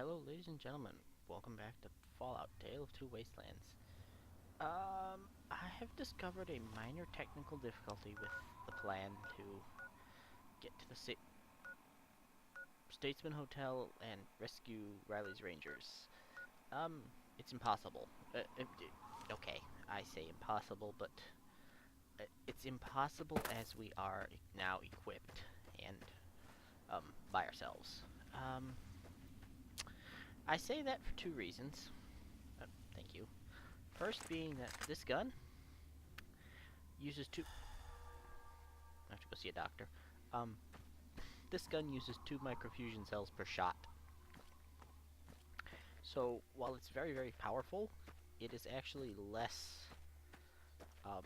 Hello, ladies and gentlemen. Welcome back to Fallout: Tale of Two Wastelands. I have discovered a minor technical difficulty with the plan to get to the Statesman Hotel and rescue Riley's Rangers. It's impossible. Okay, I say impossible, but it's impossible as we are now equipped and by ourselves. Um, I say that for two reasons. Thank you. First being that this gun uses two. I have to go see a doctor. Um, this gun uses 2 microfusion cells per shot. So while it's very, very powerful, it is actually less. Um,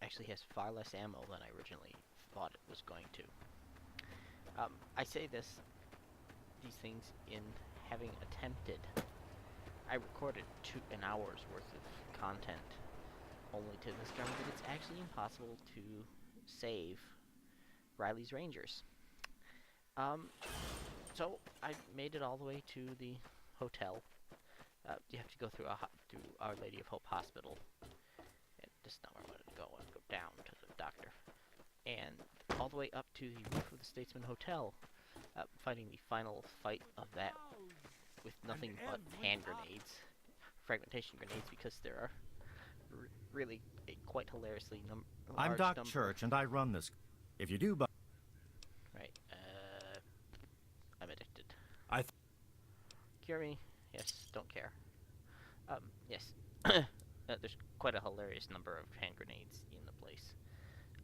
actually has far less ammo than I originally thought it was going to. I say these things in having attempted. I recorded an hour's worth of content, only to discover that it's actually impossible to save Riley's Rangers. So I made it all the way to the hotel. You have to go through through Our Lady of Hope Hospital. And this is not where I wanted to go. I want to go down to the doctor. And all the way up to the roof of the Statesman Hotel, fighting the final fight of that with nothing but hand grenades, fragmentation grenades, because there are really a quite hilariously I'm large Doc number. Church, and I run this. If you do, but Right. I'm addicted. I. Cure me. Yes. Don't care. Yes. There's quite a hilarious number of hand grenades in the place.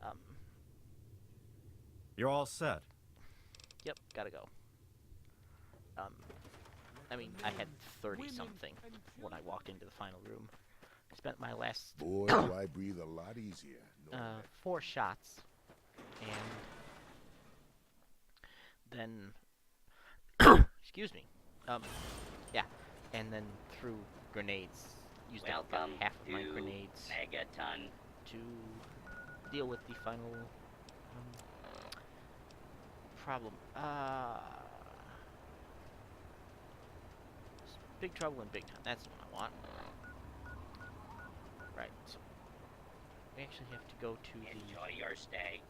Um. You're all set. Yep. Gotta go. I mean, I had 30 something when I walked into the final room. I spent my last Boy, do I breathe a lot easier. 4 shots, and then excuse me, yeah, and then threw grenades. Used up about half of my grenades Megaton to deal with the final problem. Big Trouble in Big Town. That's what I want. Right. So we actually have to go to Enjoy your stay.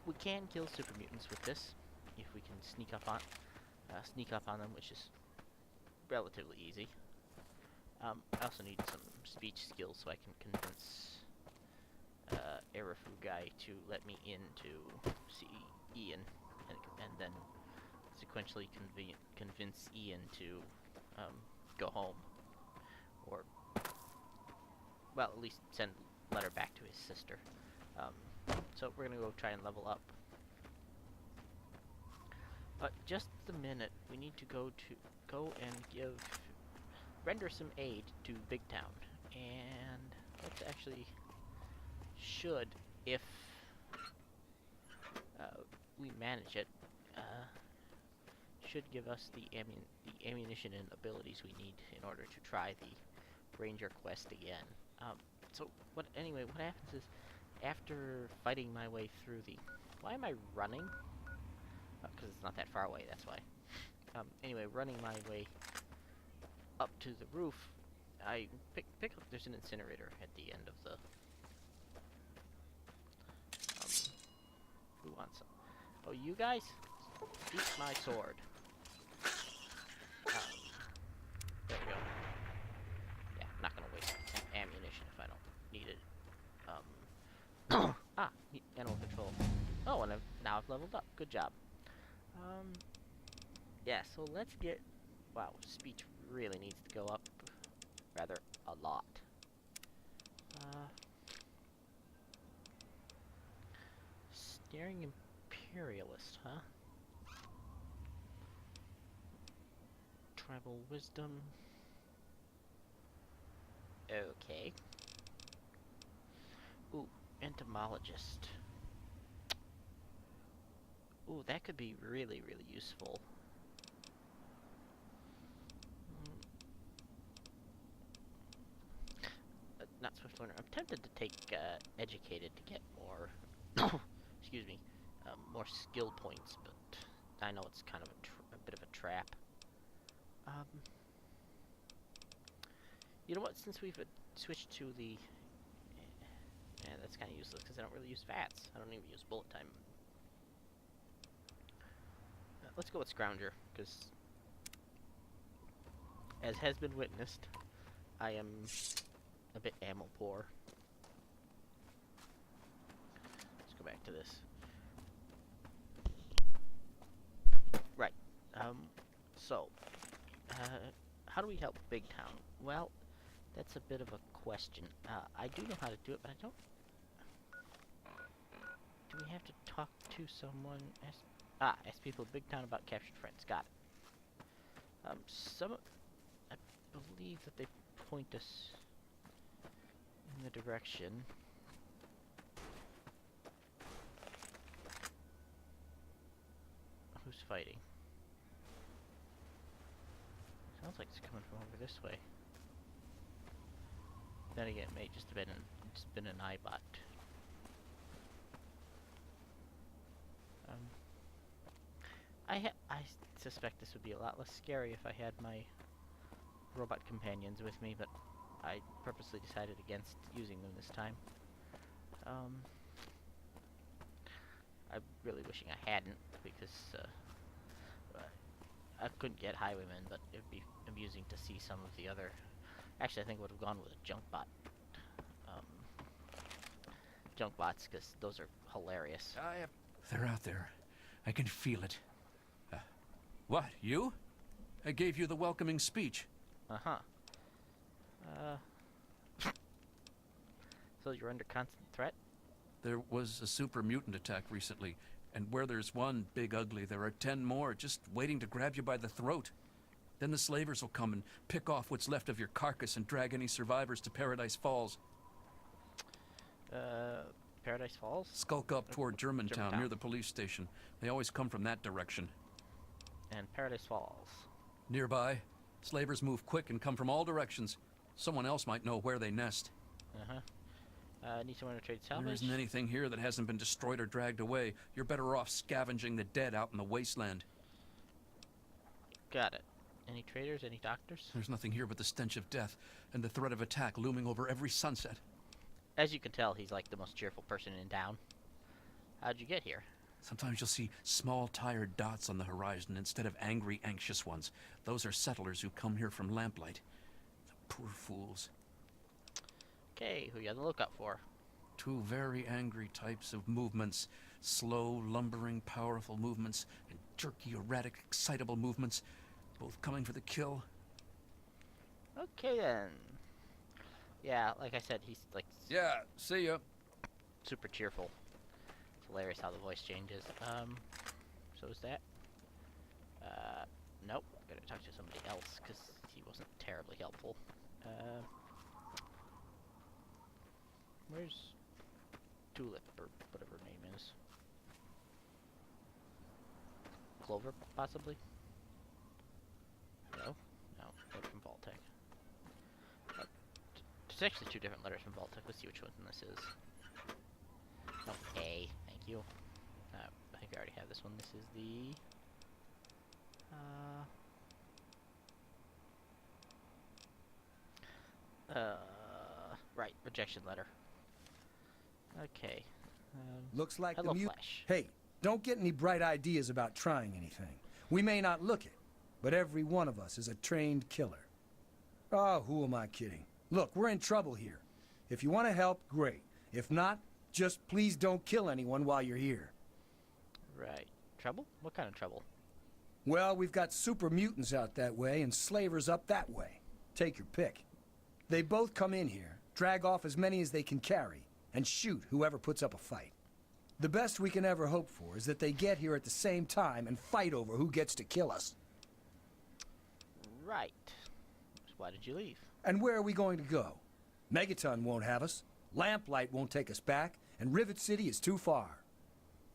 we can kill super mutants with this if we can sneak up on them, which is relatively easy. I also need some speech skills so I can convince Arafu guy to let me in to see Ian, and then sequentially convince Ian to go home, or well, at least send a letter back to his sister. So we're gonna go try and level up. But just the minute, we need to go and render some aid to Big Town, and let's actually should, if we manage it, should give us the ammunition and abilities we need in order to try the Ranger quest again. So what happens is, after fighting my way through why am I running? Because it's not that far away, that's why. Anyway, running my way up to the roof, I pick up, there's an incinerator at the end of the, who wants some? Oh, you guys? Eat my sword. There we go. Yeah, I'm not gonna waste ammunition if I don't need it. Animal control. Oh, and now I've leveled up. Good job. Yeah, so let's get... Wow, speech really needs to go up rather a lot. Staring Imperialist, huh? Tribal Wisdom. Okay. Ooh, Entomologist. Ooh, that could be really, really useful. Not Swift Learner. I'm tempted to take Educated to get more, excuse me, more skill points, but I know it's kind of a bit of a trap. You know what? Since we've switched to the... Yeah, that's kind of useless because I don't really use VATS. I don't even use bullet time. Let's go with Scrounger, because as has been witnessed, I am a bit ammo poor. Let's go back to this. Right. So, how do we help Big Town? Well, that's a bit of a question. I do know how to do it, but I don't... Do we have to talk to someone? Ask people in Big Town about captured friends. Got it. I believe that they point us in the direction. Who's fighting? Sounds like it's coming from over this way. Then again, it may just have been an iBot. I suspect this would be a lot less scary if I had my robot companions with me, but I purposely decided against using them this time. I'm really wishing I hadn't, because I couldn't get highwaymen, but it'd be amusing to see some of the other... Actually, I think I would have gone with a junk bot. Junk bots, because those are hilarious. They're out there. I can feel it. What, you? I gave you the welcoming speech. Uh-huh. So you're under constant threat? There was a super mutant attack recently, and where there's one big ugly, there are 10 more just waiting to grab you by the throat. Then the slavers will come and pick off what's left of your carcass and drag any survivors to Paradise Falls. Paradise Falls? Skulk up toward Germantown, near the police station. They always come from that direction. And Paradise Falls. Nearby, slavers move quick and come from all directions. Someone else might know where they nest. Need someone to trade salvage? There isn't anything here that hasn't been destroyed or dragged away. You're better off scavenging the dead out in the wasteland. Got it. Any traders? Any doctors? There's nothing here but the stench of death and the threat of attack looming over every sunset. As you can tell, he's like the most cheerful person in town. How'd you get here? Sometimes you'll see small, tired dots on the horizon instead of angry, anxious ones. Those are settlers who come here from lamplight. The poor fools. Okay, who you on the lookout for? Two very angry types of movements. Slow, lumbering, powerful movements, and jerky, erratic, excitable movements. Both coming for the kill. Okay then. Yeah, like I said, he's like... Yeah, see ya. Super cheerful. It's hilarious how the voice changes. So is that? Nope. Gotta talk to somebody else, because he wasn't terribly helpful. Where's Tulip, or whatever her name is? Clover, possibly? No? No, letter from Vaultec. There's actually two different letters from Vaultec. Let's see which one this is. Oh, A. Thank you. I think I already have this one. This is the... right, rejection letter. Okay. Looks like hello, the Flash. Hey, don't get any bright ideas about trying anything. We may not look it, but every one of us is a trained killer. Oh, who am I kidding? Look, we're in trouble here. If you want to help, great. If not, just please don't kill anyone while you're here. Right. Trouble? What kind of trouble? Well, we've got super mutants out that way and slavers up that way. Take your pick. They both come in here, drag off as many as they can carry, and shoot whoever puts up a fight. The best we can ever hope for is that they get here at the same time and fight over who gets to kill us. Right. So why did you leave? And where are we going to go? Megaton won't have us, Lamplight won't take us back, and Rivet City is too far.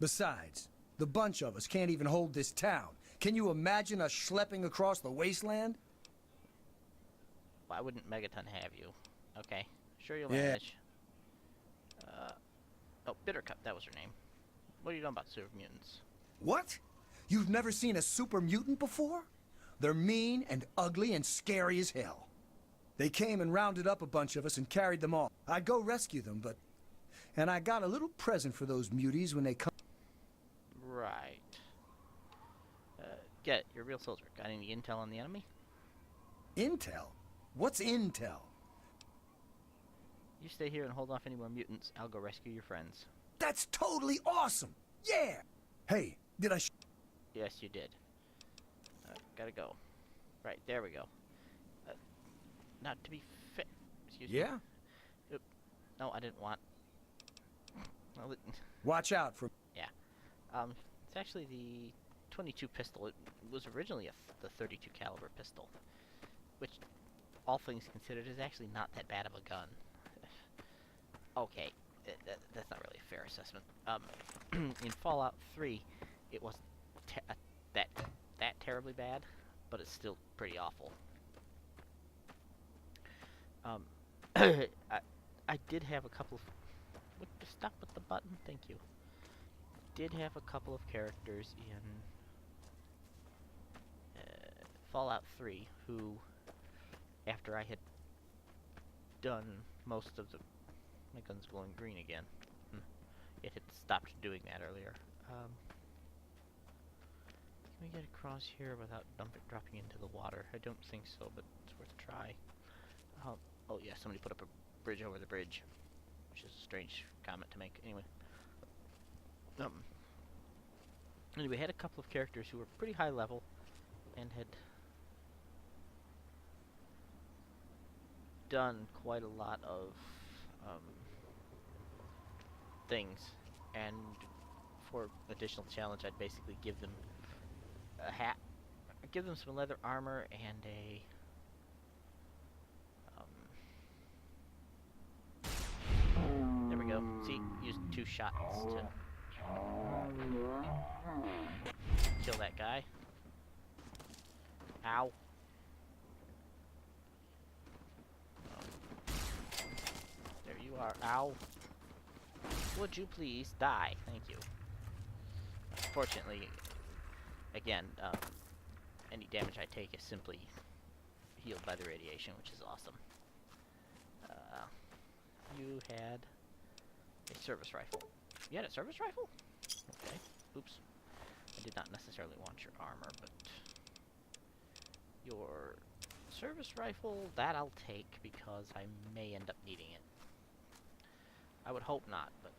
Besides, the bunch of us can't even hold this town. Can you imagine us schlepping across the wasteland? Why wouldn't Megaton have you? Okay. Sure you'll manage. Oh, Bittercup, that was her name. What are you doing about super mutants? What? You've never seen a super mutant before? They're mean and ugly and scary as hell. They came and rounded up a bunch of us and carried them off. I'd go rescue them, but... And I got a little present for those muties when they come... Right. Get it. You're a real soldier. Got any intel on the enemy? Intel? What's intel? You stay here and hold off any more mutants. I'll go rescue your friends. That's totally awesome! Yeah! Hey, did I Yes, you did. Gotta go. Right, there we go. Now, to be fair... Excuse me. Yeah? Oop. No, I didn't want... Well, Watch out for... yeah. It's actually the 22 pistol. It was originally the 32 caliber pistol, which, all things considered, is actually not that bad of a gun. Okay, that's not really a fair assessment. In Fallout 3, it wasn't that terribly bad, but it's still pretty awful. I did have a couple of... Stop with the button, thank you. Did have a couple of characters in Fallout 3 who, after I had done most of the... My gun's glowing green again. It had stopped doing that earlier. Can we get across here without dropping into the water? I don't think so, but it's worth a try. Oh yeah, somebody put up a bridge over the bridge, which is a strange comment to make. Anyway. Anyway, had a couple of characters who were pretty high level and had done quite a lot of things, and for additional challenge I'd basically give them a hat, give them some leather armor and a there we go. See, used 2 shots to kill that guy. Ow. There you are. Ow. Would you please die? Thank you. Fortunately, again, any damage I take is simply healed by the radiation, which is awesome. You had a service rifle. You had a service rifle? Okay. Oops. I did not necessarily want your armor, but your service rifle, that I'll take because I may end up needing it. I would hope not, but...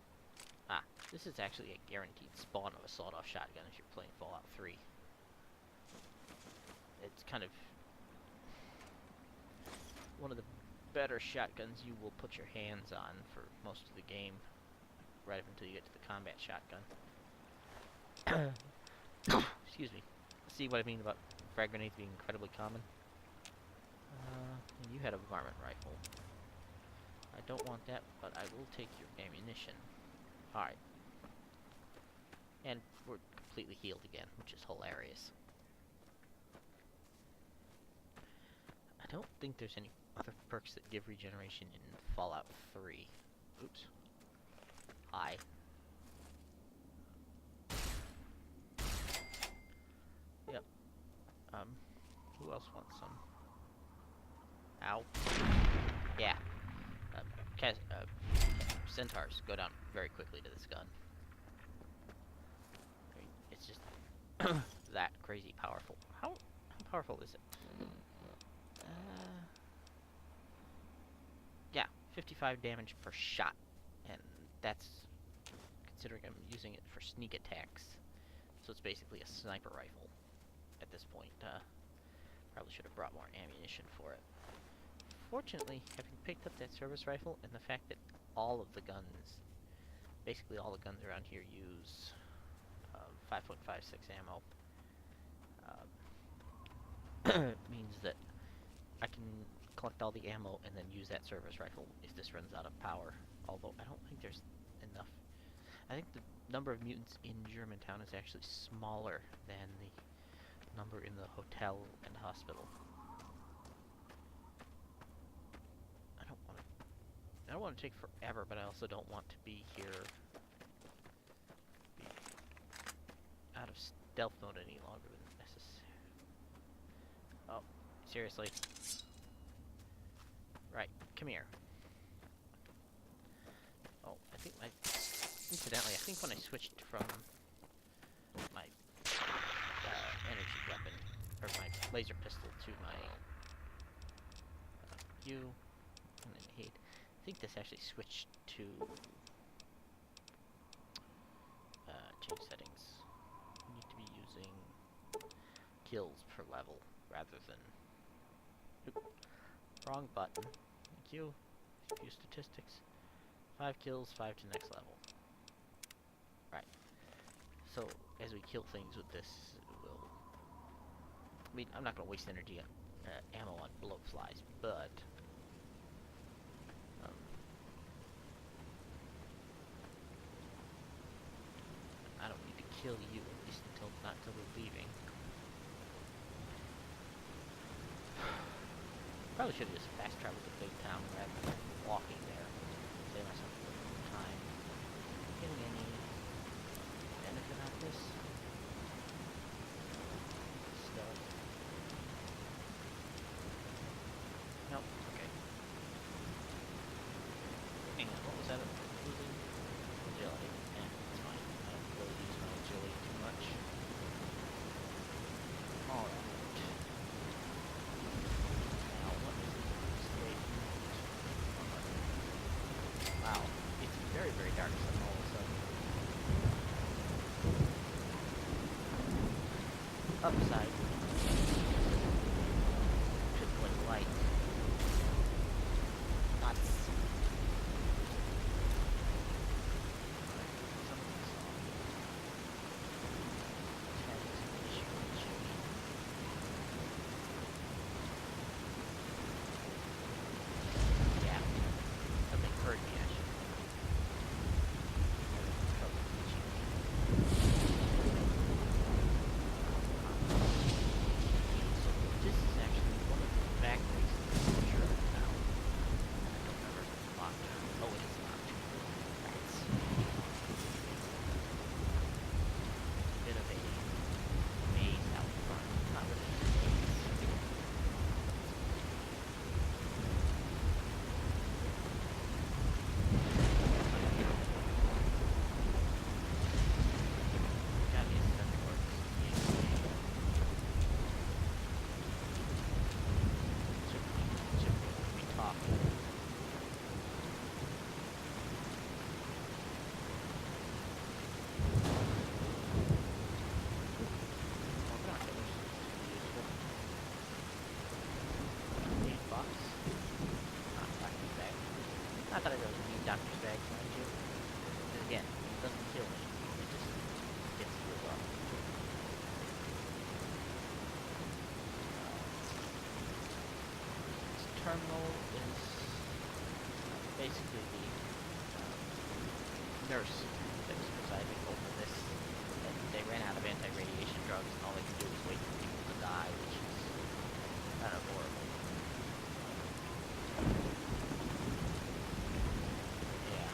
this is actually a guaranteed spawn of a sawed-off shotgun if you're playing Fallout 3. It's kind of one of the better shotguns you will put your hands on for most of the game, right up until you get to the combat shotgun. Excuse me. See what I mean about frag grenades being incredibly common? You had a varmint rifle. I don't want that, but I will take your ammunition. Alright. And we're completely healed again, which is hilarious. I don't think there's any other perks that give regeneration in Fallout 3. Oops. Hi. Yep. Who else wants some? Ow. Yeah. Centaurs go down very quickly to this gun. It's just that crazy powerful. How powerful is it? Yeah, 55 damage per shot, and that's considering I'm using it for sneak attacks. So it's basically a sniper rifle at this point. Probably should have brought more ammunition for it. Fortunately, having picked up that service rifle and the fact that all of the guns, basically all the guns around here use 5.56 ammo, means that I can collect all the ammo and then use that service rifle if this runs out of power. Although I don't think there's enough. I think the number of mutants in Germantown is actually smaller than the number in the hotel and hospital. I don't want to take forever, but I also don't want to be here out of stealth mode any longer than necessary. Oh, seriously. come here. Oh, I think incidentally, I think when I switched from my energy weapon, or my laser pistol to my U, and then hate, I think this actually switched to change settings. You need to be using kills per level rather than wrong button. Thank you. View statistics. 5 kills, 5 to next level. Right. So as we kill things with this, we'll. I mean, I'm not gonna waste energy on ammo on blowflies, but I don't need to kill you, at least not until we're leaving. Probably should have just fast traveled to Big Town rather than walking there. Save myself a little more time. Getting any benefit out of this? Stealth. Nope, okay. Hang on, what was that? Losing agility. Yeah, it's fine. I don't really use my agility too much. Alright. Now, what is the state? Wow, it's very, very dark all of a sudden. Upside. Trickling light. Nuts. Yeah, something hurt me actually. So this is actually one of the factories in Germantown. I don't remember if it's locked. Oh, it is locked. Rats. Bit of a maze out front. Not really a maze. Gotta be a center or should we talk? More binoculars. Useful. $8. Not doctor's bag. Not that I really need doctor's bags, mind you. Because again, it doesn't kill me. It just gets healed up. This terminal is basically the nurse that was presiding over this. And they ran out of anti-radiation drugs, and all they can do is wait for people to die, which is kind of horrible. Yeah.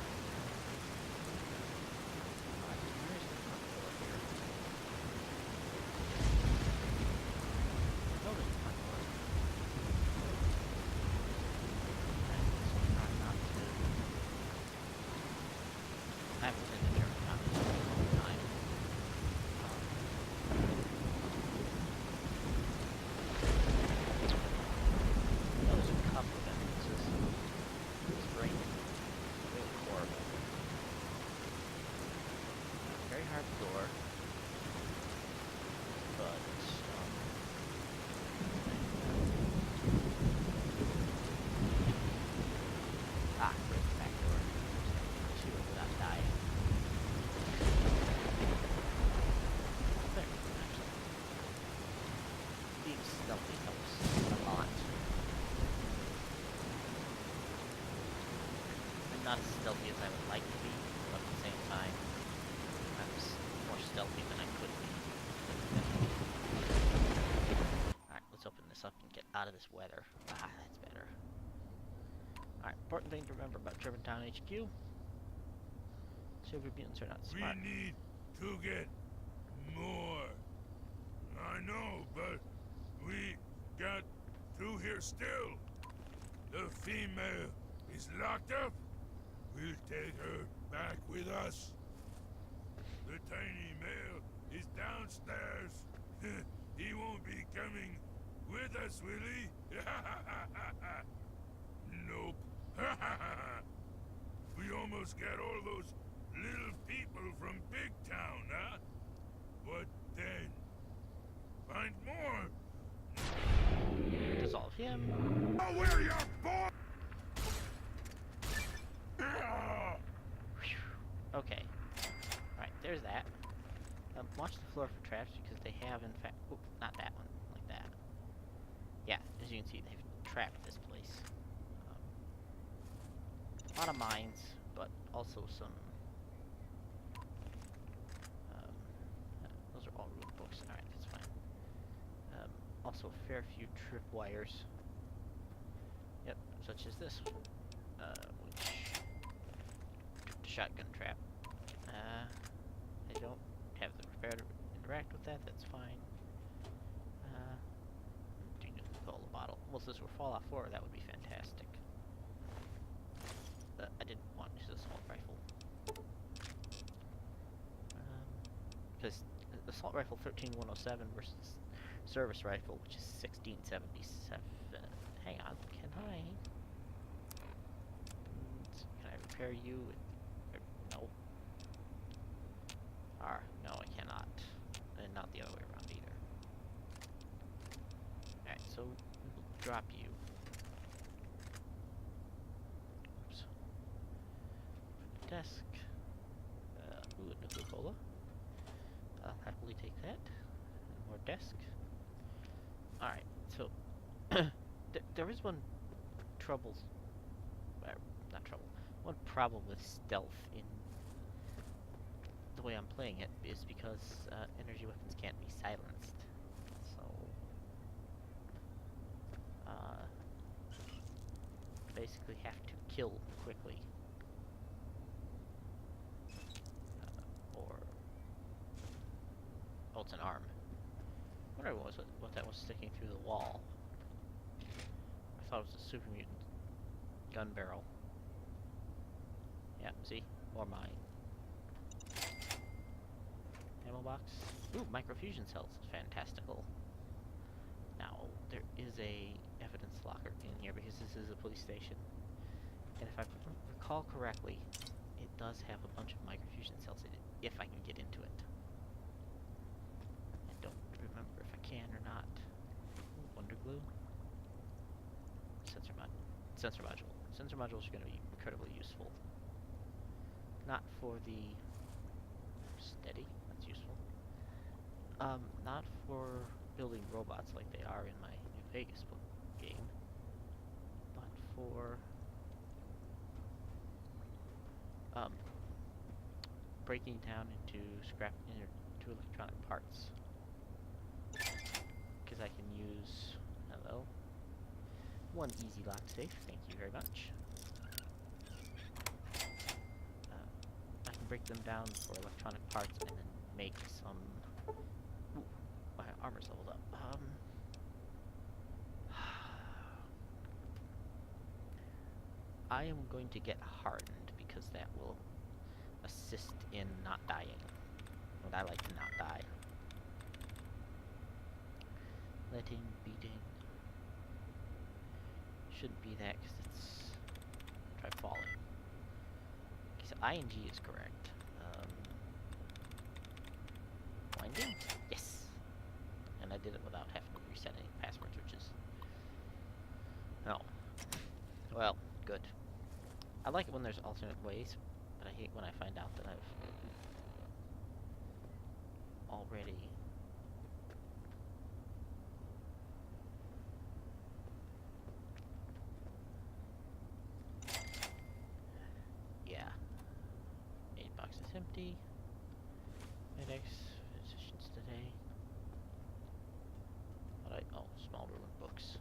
Alright, where is the front door here? Oh, there's the front door. Alright, let's try not to. I haven't been to Germantown in a long time. Oh, there's a couple of entrances. It's raining. Really horrible. Very hard door. But, great, back door. Just shoot it without dying. There, actually. Being stealthy helps a lot. I'm not as stealthy as I would like to be, but at the same time, I'm more stealthy than I could be. Alright, let's open this up and get out of this weather. Ah, that's better. Alright, important thing to remember about Germantown HQ. Super mutants are not smart. We need to get more. I know, but we got two here still. The female is locked up. We'll take her back with us. The tiny male is downstairs. He won't be coming with us, will he? Nope. We almost got all those little people from Big Town, huh? What then? Find more. Dissolve him. Oh, where you boy? Okay. Alright, there's that. Watch the floor for traps because they have, in fact... Oop, not that one. Like that. Yeah, as you can see, they've trapped this place. A lot of mines, but also some... those are all rule books. Alright, that's fine. Also, a fair few tripwires. Yep, such as this one. Which... tripped a shotgun trap. I don't have the repair to interact with that, that's fine. Do you pull the bottle? Well, since we're fall off floor, that would be fantastic. I didn't want to use the assault rifle. Because the assault rifle 13107 versus service rifle, which is 1677. Hang on, can I repair you? No. No, I cannot. And not the other way around either. Alright, so we will drop you. Oops. Put the desk. Ooh, a Nuka-Cola. I'll happily take that. And more desk. Alright, so there is one one problem with stealth in the way I'm playing it is because energy weapons can't be silenced. So basically have to kill quickly. Oh, it's an arm. I wonder what that was sticking through the wall. I thought it was a super mutant gun barrel. Yeah, see? More mine. Ammo box. Ooh, microfusion cells. Fantastical. Now, there is a evidence locker in here because this is a police station. And if I recall correctly, it does have a bunch of microfusion cells in it, if I can get into it. I don't remember if I can or not. Ooh, wonder glue. Sensor module. Sensor modules are going to be incredibly useful. Not for the steady, that's useful. Not for building robots like they are in my New Vegas game, but for breaking down into electronic parts. Because I can use one easy lock safe. Thank you very much. I can break them down for electronic parts and then make some. Ooh, my armor's leveled up. I am going to get hardened because that will assist in not dying. And I like to not die. Letting, beating. Shouldn't be that because it's. Try falling. Okay, so ING is correct. Winding? Yes! And I did it without having to reset any passwords, which is. Oh. Well, good. I like it when there's alternate ways, but I hate when I find out that I've already box is empty. Medics, physicians today. Oh, small ruin books.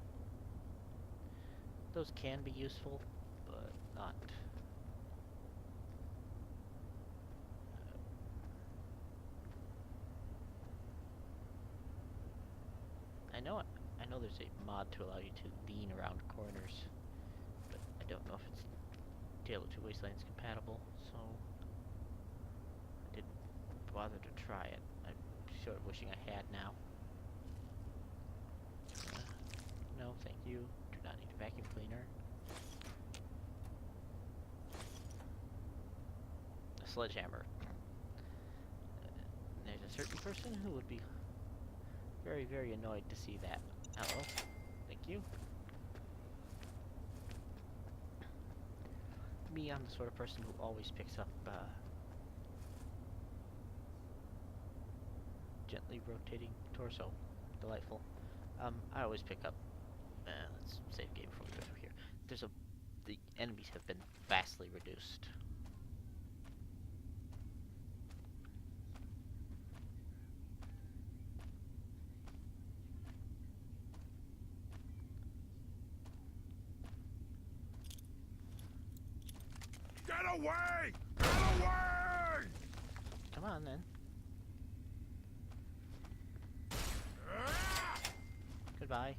Those can be useful, but not. I know there's a mod to allow you to lean around corners, but I don't know if it's Tale of Two Wastelands compatible, so I didn't bother to try it. I'm sort of wishing I had now. No, thank you. Do not need a vacuum cleaner. A sledgehammer. There's a certain person who would be very, very annoyed to see that. Hello. Thank you. Me, I'm the sort of person who always picks up, gently rotating torso. Delightful. I always pick up, let's save game before we go through here. The enemies have been vastly reduced. Get away! Get away! Come on, then. Ah! Goodbye.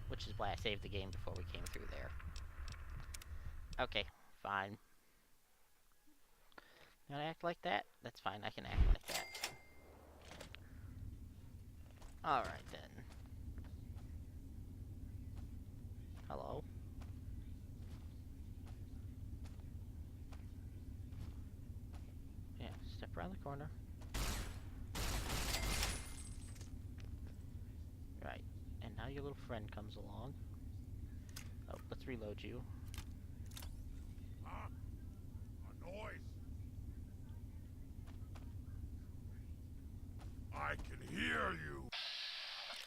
Which is why I saved the game before we came through there. Okay, fine. You wanna act like that? That's fine, I can act like that. Alright then. Hello? Yeah, step around the corner. Right. And now your little friend comes along. Oh, let's reload you. Huh? A noise. I can hear you.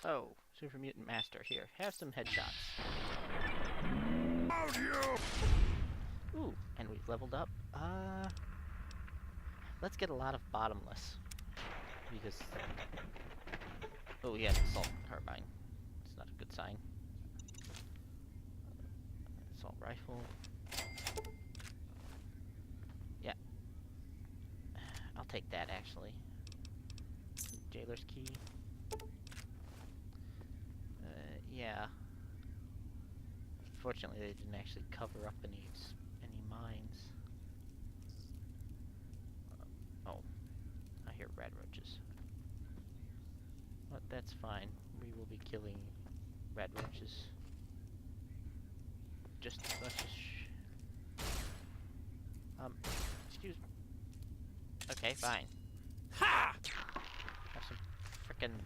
Oh, Super Mutant Master. Here, have some headshots. Out you! Ooh, and we've leveled up. Let's get a lot of bottomless. Because... Oh, yeah, assault carbine. It's not a good sign. Assault rifle. Yeah. I'll take that, actually. Jailer's key. Yeah. Fortunately, they didn't actually cover up any mines. Oh. I hear red roaches. But that's fine. We will be killing red roaches. Just as much as excuse me. Okay, fine. Ha! Have some frickin'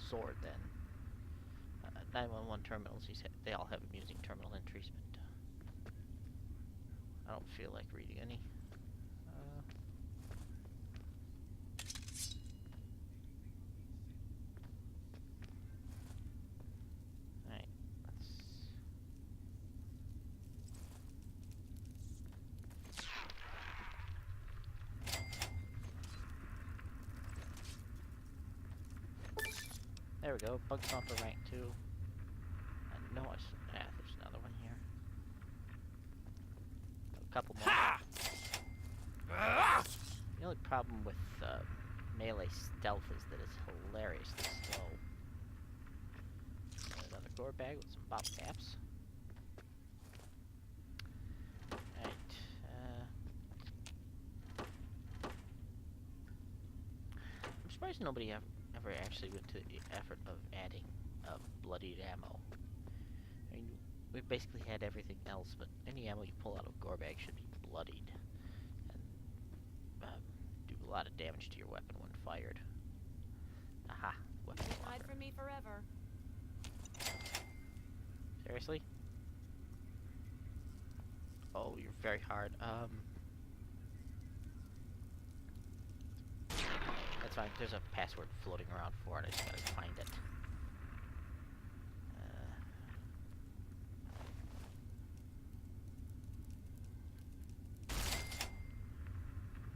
sword then. 911 terminals, they all have amusing terminal entries, but I don't feel like reading any. Alright, let's... There we go, bug stomper rank 2. I know there's another one here. A couple more. Ha! Ah! The only problem with melee stealth is that it's hilariously slow. Another gore bag with some bottle caps. Right. I'm surprised nobody ever actually went to the effort of adding bloodied ammo. I mean, we've basically had everything else, but any ammo you pull out of a gore bag should be bloodied. And do a lot of damage to your weapon when fired. Aha, weapon Can't hide locker. from me forever. Seriously? Oh, you're very hard. That's fine. There's a password floating around for it. I just gotta find it.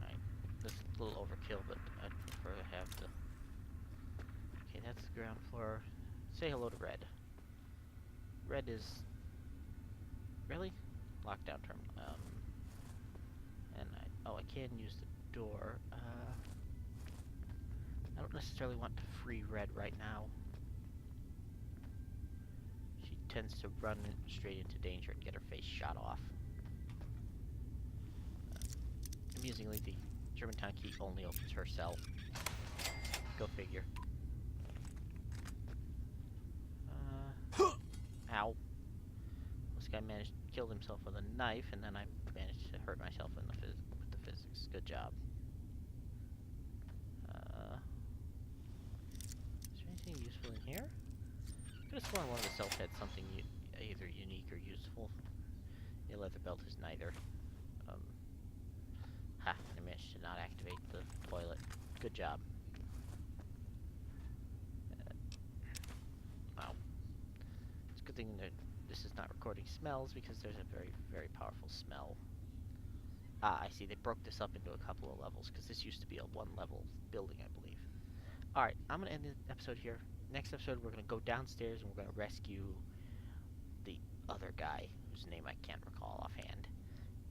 Alright. This is a little overkill, but I'd prefer to have the... Okay, that's the ground floor. Say hello to Red. Red is... Really? Lockdown terminal. And I can use the door. don't necessarily want to free Red right now. She tends to run straight into danger and get her face shot off. Amusingly, the Germantown key only opens her cell. Go figure. Ow. This guy killed himself with a knife, and then I managed to hurt myself with the physics. Good job. Is there anything useful in here? Could have sworn one of the cells had something either unique or useful. The leather belt is neither. I managed to not activate the toilet. Good job. Wow. It's a good thing that this is not recording smells, because there's a very, very powerful smell. Ah, I see. They broke this up into a couple of levels, because this used to be a one-level building, I believe. Alright, I'm going to end the episode here. Next episode, we're going to go downstairs, and we're going to rescue the other guy, whose name I can't recall offhand.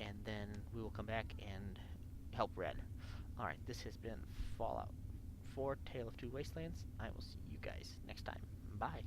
And then we will come back and help Red. Alright, this has been Fallout 4 Tale of Two Wastelands. I will see you guys next time. Bye.